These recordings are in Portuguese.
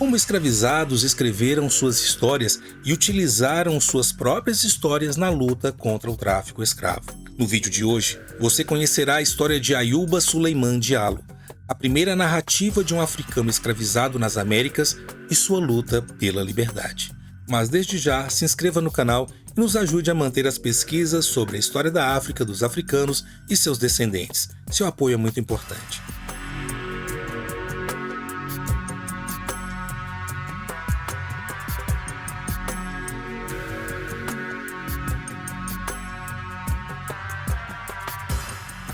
Como escravizados escreveram suas histórias e utilizaram suas próprias histórias na luta contra o tráfico escravo. No vídeo de hoje, você conhecerá a história de Ayuba Suleiman Diallo, a primeira narrativa de um africano escravizado nas Américas e sua luta pela liberdade. Mas desde já, se inscreva no canal e nos ajude a manter as pesquisas sobre a história da África, dos africanos e seus descendentes. Seu apoio é muito importante.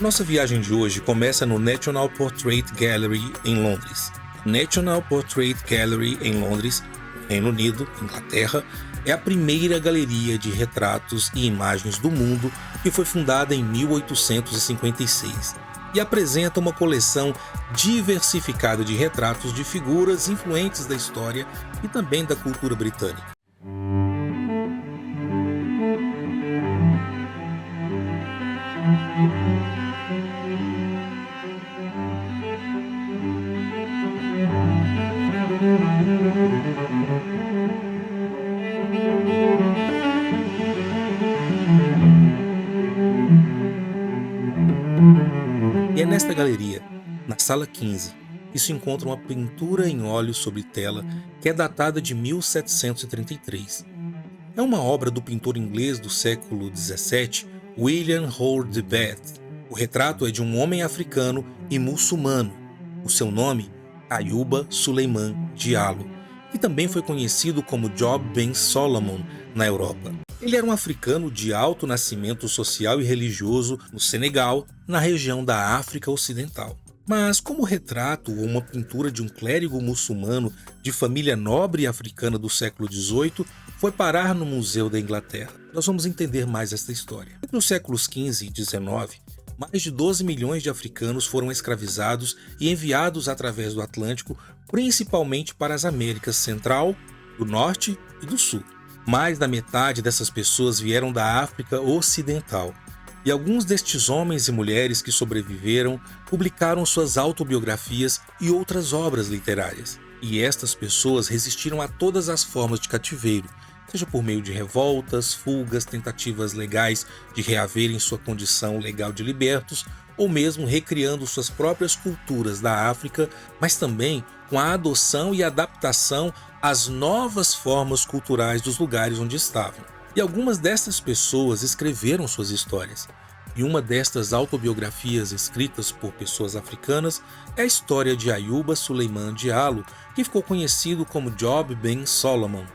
Nossa viagem de hoje começa no National Portrait Gallery em Londres. National Portrait Gallery em Londres, Reino Unido, Inglaterra, é a primeira galeria de retratos e imagens do mundo que foi fundada em 1856 e apresenta uma coleção diversificada de retratos de figuras influentes da história e também da cultura britânica. E é nesta galeria, na sala 15, que se encontra uma pintura em óleo sobre tela que é datada de 1733. É uma obra do pintor inglês do século XVII, William Howard Bett. O retrato é de um homem africano e muçulmano. O seu nome, Ayuba Suleiman Diallo, que também foi conhecido como Job Ben Solomon na Europa. Ele era um africano de alto nascimento social e religioso no Senegal, na região da África Ocidental. Mas como retrato ou uma pintura de um clérigo muçulmano de família nobre africana do século XVIII, foi parar no Museu da Inglaterra. Nós vamos entender mais esta história. Entre os séculos XV e XIX, mais de 12 milhões de africanos foram escravizados e enviados através do Atlântico, principalmente para as Américas Central, do Norte e do Sul. Mais da metade dessas pessoas vieram da África Ocidental, e alguns destes homens e mulheres que sobreviveram publicaram suas autobiografias e outras obras literárias. E estas pessoas resistiram a todas as formas de cativeiro, seja por meio de revoltas, fugas, tentativas legais de reaverem sua condição legal de libertos, ou mesmo recriando suas próprias culturas da África, mas também com a adoção e adaptação às novas formas culturais dos lugares onde estavam. E algumas dessas pessoas escreveram suas histórias. E uma destas autobiografias escritas por pessoas africanas é a história de Ayuba Suleiman Diallo, que ficou conhecido como Job Ben Solomon.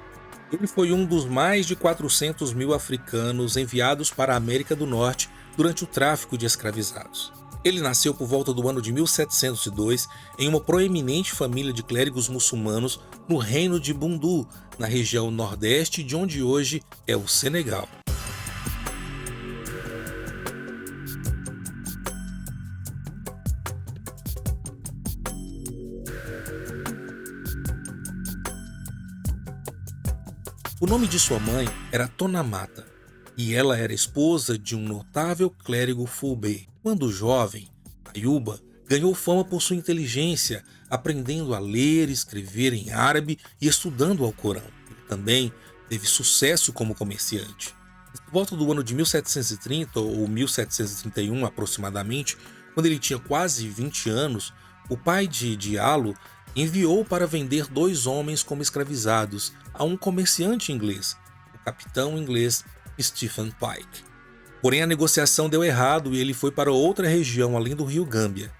Ele foi um dos mais de 400 mil africanos enviados para a América do Norte durante o tráfico de escravizados. Ele nasceu por volta do ano de 1702 em uma proeminente família de clérigos muçulmanos no reino de Bundu, na região nordeste de onde hoje é o Senegal. O nome de sua mãe era Tonamata, e ela era esposa de um notável clérigo Fulbe. Quando jovem, Ayuba ganhou fama por sua inteligência, aprendendo a ler e escrever em árabe e estudando o Alcorão. Ele também teve sucesso como comerciante. Por volta do ano de 1730 ou 1731 aproximadamente, quando ele tinha quase 20 anos, o pai de Diallo enviou para vender 2 homens como escravizados a um comerciante inglês, o capitão inglês Stephen Pike. Porém, a negociação deu errado e ele foi para outra região além do rio Gâmbia.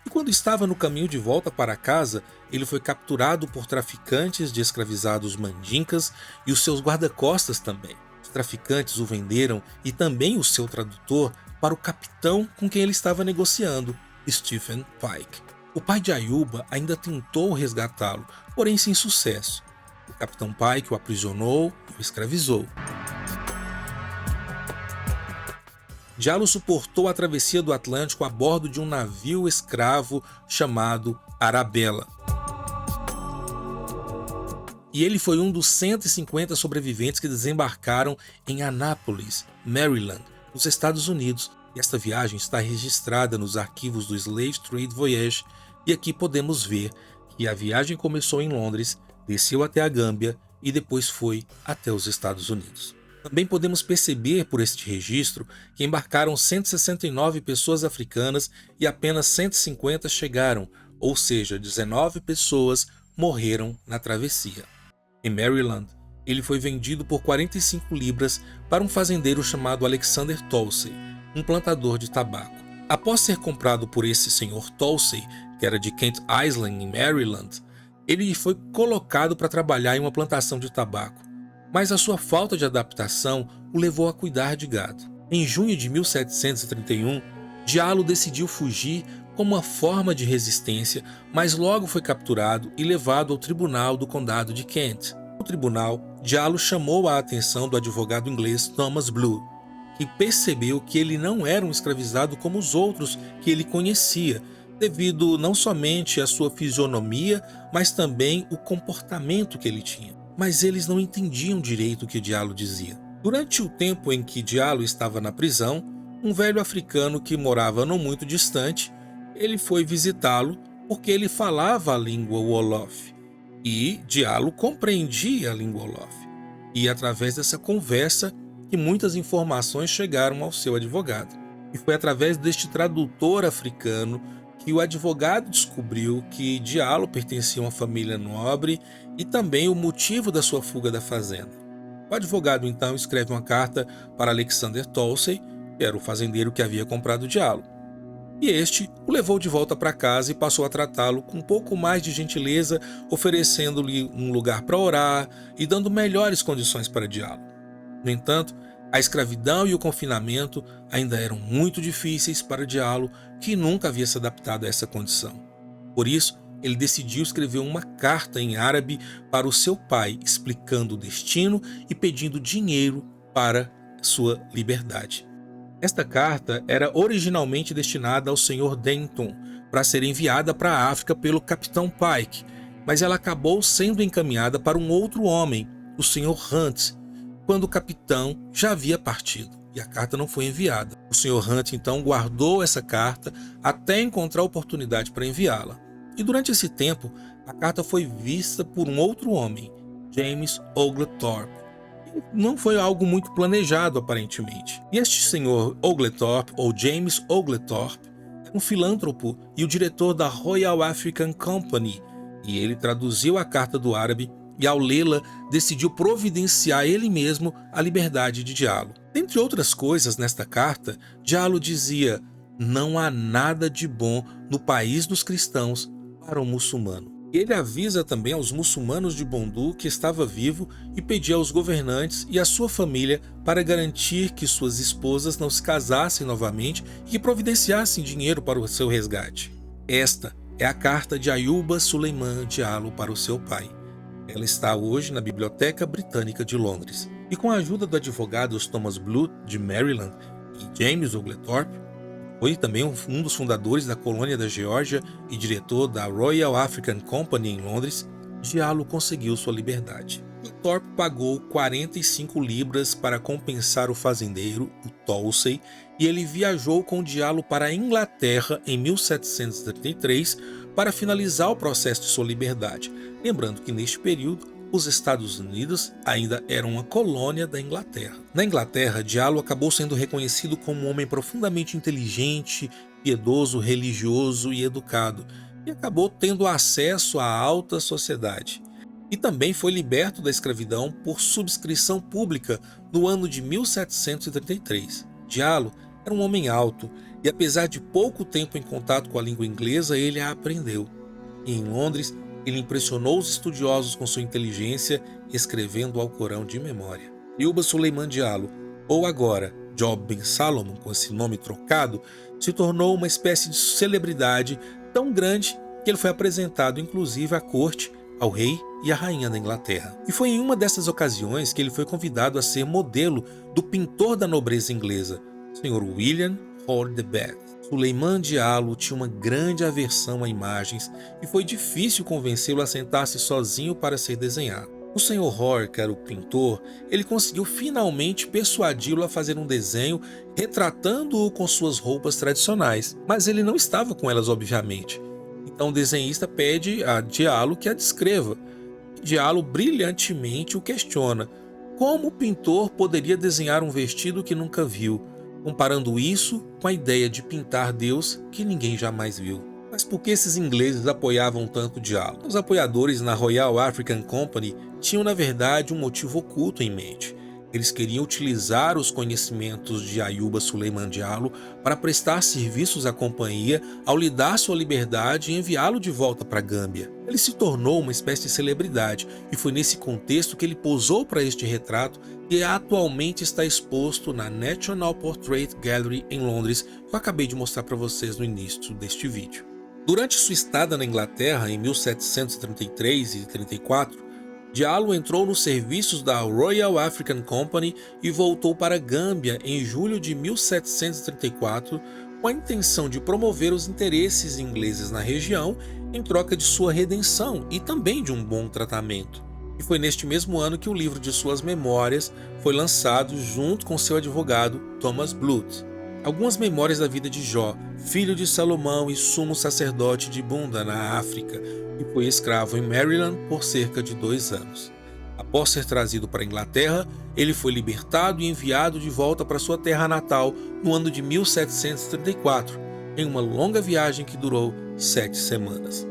E quando estava no caminho de volta para casa, ele foi capturado por traficantes de escravizados mandinkas e os seus guarda-costas também. Os traficantes o venderam e também o seu tradutor para o capitão com quem ele estava negociando, Stephen Pike. O pai de Ayuba ainda tentou resgatá-lo, porém sem sucesso. O capitão Pike o aprisionou e o escravizou. Diallo suportou a travessia do Atlântico a bordo de um navio escravo chamado Arabella. E ele foi um dos 150 sobreviventes que desembarcaram em Annapolis, Maryland, nos Estados Unidos. E esta viagem está registrada nos arquivos do Slave Trade Voyage, e aqui podemos ver que a viagem começou em Londres desceu até a Gâmbia e depois foi até os Estados Unidos. Também podemos perceber por este registro que embarcaram 169 pessoas africanas e apenas 150 chegaram, ou seja, 19 pessoas morreram na travessia. Em Maryland, ele foi vendido por 45 libras para um fazendeiro chamado Alexander Tolsey, um plantador de tabaco. Após ser comprado por esse senhor Tolsey, que era de Kent Island, em Maryland, ele foi colocado para trabalhar em uma plantação de tabaco, mas a sua falta de adaptação o levou a cuidar de gado. Em junho de 1731, Diallo decidiu fugir como uma forma de resistência, mas logo foi capturado e levado ao tribunal do condado de Kent. No tribunal, Diallo chamou a atenção do advogado inglês Thomas Blue, que percebeu que ele não era um escravizado como os outros que ele conhecia, devido não somente à sua fisionomia, mas também o comportamento que ele tinha. Mas eles não entendiam direito o que Diallo dizia. Durante o tempo em que Diallo estava na prisão, um velho africano que morava não muito distante, ele foi visitá-lo porque ele falava a língua Wolof e Diallo compreendia a língua Wolof. E através dessa conversa que muitas informações chegaram ao seu advogado. E foi através deste tradutor africano que o advogado descobriu que Diallo pertencia a uma família nobre e também o motivo da sua fuga da fazenda. O advogado então escreve uma carta para Alexander Tolsey, que era o fazendeiro que havia comprado Diallo. E este o levou de volta para casa e passou a tratá-lo com um pouco mais de gentileza, oferecendo-lhe um lugar para orar e dando melhores condições para Diallo. No entanto, a escravidão e o confinamento ainda eram muito difíceis para Diallo, que nunca havia se adaptado a essa condição. Por isso, ele decidiu escrever uma carta em árabe para o seu pai, explicando o destino e pedindo dinheiro para sua liberdade. Esta carta era originalmente destinada ao Sr. Denton para ser enviada para a África pelo Capitão Pike, mas ela acabou sendo encaminhada para um outro homem, o Sr. Hunt, quando o capitão já havia partido e a carta não foi enviada. O Sr. Hunt então guardou essa carta até encontrar oportunidade para enviá-la. E durante esse tempo, a carta foi vista por um outro homem, James Oglethorpe. Não foi algo muito planejado, aparentemente. E este Sr. Oglethorpe, ou James Oglethorpe, é um filântropo e o diretor da Royal African Company, e ele traduziu a carta do árabe e, ao lê-la, decidiu providenciar ele mesmo a liberdade de Diallo. Dentre outras coisas, nesta carta, Diallo dizia: não há nada de bom no país dos cristãos para o muçulmano. Ele avisa também aos muçulmanos de Bondu que estava vivo e pedia aos governantes e à sua família para garantir que suas esposas não se casassem novamente e que providenciassem dinheiro para o seu resgate. Esta é a carta de Ayuba Suleiman Diallo para o seu pai. Ela está hoje na Biblioteca Britânica de Londres. E com a ajuda do advogado Thomas Blue, de Maryland, e James Oglethorpe, foi também um dos fundadores da colônia da Geórgia e diretor da Royal African Company em Londres, Diallo conseguiu sua liberdade. Oglethorpe pagou 45 libras para compensar o fazendeiro, o Tolsey, e ele viajou com Diallo para a Inglaterra em 1733 para finalizar o processo de sua liberdade. Lembrando que neste período, os Estados Unidos ainda eram uma colônia da Inglaterra. Na Inglaterra, Diallo acabou sendo reconhecido como um homem profundamente inteligente, piedoso, religioso e educado, e acabou tendo acesso à alta sociedade. E também foi liberto da escravidão por subscrição pública no ano de 1733. Diallo era um homem alto e, apesar de pouco tempo em contato com a língua inglesa, ele a aprendeu. E em Londres, ele impressionou os estudiosos com sua inteligência, escrevendo o Alcorão de memória. Ayuba Suleiman Diallo, ou agora Job bin Salomon, com esse nome trocado, se tornou uma espécie de celebridade tão grande que ele foi apresentado inclusive à corte, ao rei e à rainha da Inglaterra. E foi em uma dessas ocasiões que ele foi convidado a ser modelo do pintor da nobreza inglesa, Sr. William Hordebert. Suleiman Diallo tinha uma grande aversão a imagens e foi difícil convencê-lo a sentar-se sozinho para ser desenhado. O Sr. Hor, que era o pintor, ele conseguiu finalmente persuadi-lo a fazer um desenho retratando-o com suas roupas tradicionais, mas ele não estava com elas, obviamente. Então o desenhista pede a Diallo que a descreva. Diallo brilhantemente o questiona: como o pintor poderia desenhar um vestido que nunca viu, comparando isso com a ideia de pintar Deus que ninguém jamais viu? Mas por que esses ingleses apoiavam tanto Diallo? Os apoiadores na Royal African Company tinham, na verdade, um motivo oculto em mente. Eles queriam utilizar os conhecimentos de Ayuba Suleiman Diallo para prestar serviços à companhia ao lhe dar sua liberdade e enviá-lo de volta para a Gâmbia. Ele se tornou uma espécie de celebridade e foi nesse contexto que ele posou para este retrato que atualmente está exposto na National Portrait Gallery em Londres, que eu acabei de mostrar para vocês no início deste vídeo. Durante sua estada na Inglaterra em 1733 e 34, Diallo entrou nos serviços da Royal African Company e voltou para a Gâmbia em julho de 1734 com a intenção de promover os interesses ingleses na região em troca de sua redenção e também de um bom tratamento. E foi neste mesmo ano que o livro de suas memórias foi lançado junto com seu advogado Thomas Bluth. Algumas memórias da vida de Jó, filho de Salomão e sumo sacerdote de Bunda, na África, e foi escravo em Maryland por cerca de 2 anos. Após ser trazido para a Inglaterra, ele foi libertado e enviado de volta para sua terra natal no ano de 1734, em uma longa viagem que durou 7 semanas.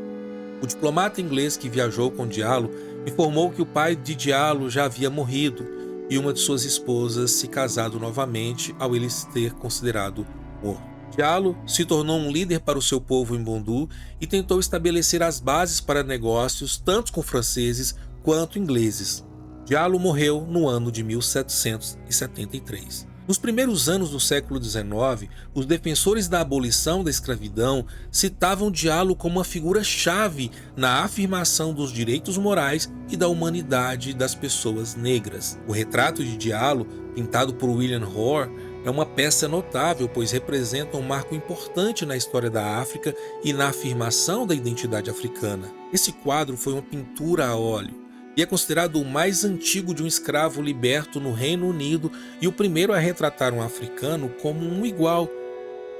O diplomata inglês que viajou com Diallo informou que o pai de Diallo já havia morrido e uma de suas esposas se casado novamente ao ele se ter considerado morto. Diallo se tornou um líder para o seu povo em Bundu e tentou estabelecer as bases para negócios tanto com franceses quanto ingleses. Diallo morreu no ano de 1773. Nos primeiros anos do século XIX, os defensores da abolição da escravidão citavam Diallo como uma figura-chave na afirmação dos direitos morais e da humanidade das pessoas negras. O retrato de Diallo, pintado por William Hoare, é uma peça notável, pois representa um marco importante na história da África e na afirmação da identidade africana. Esse quadro foi uma pintura a óleo e é considerado o mais antigo de um escravo liberto no Reino Unido e o primeiro a retratar um africano como um igual,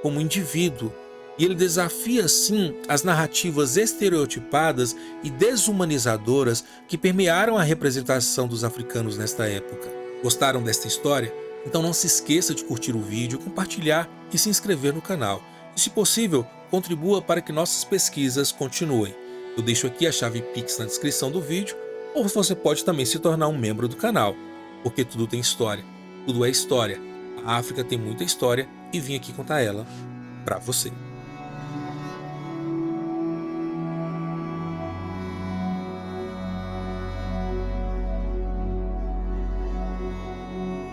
como um indivíduo. E ele desafia, assim, as narrativas estereotipadas e desumanizadoras que permearam a representação dos africanos nesta época. Gostaram desta história? Então não se esqueça de curtir o vídeo, compartilhar e se inscrever no canal. E, se possível, contribua para que nossas pesquisas continuem. Eu deixo aqui a chave Pix na descrição do vídeo, ou você pode também se tornar um membro do canal, porque tudo tem história, tudo é história. A África tem muita história e vim aqui contar ela para você.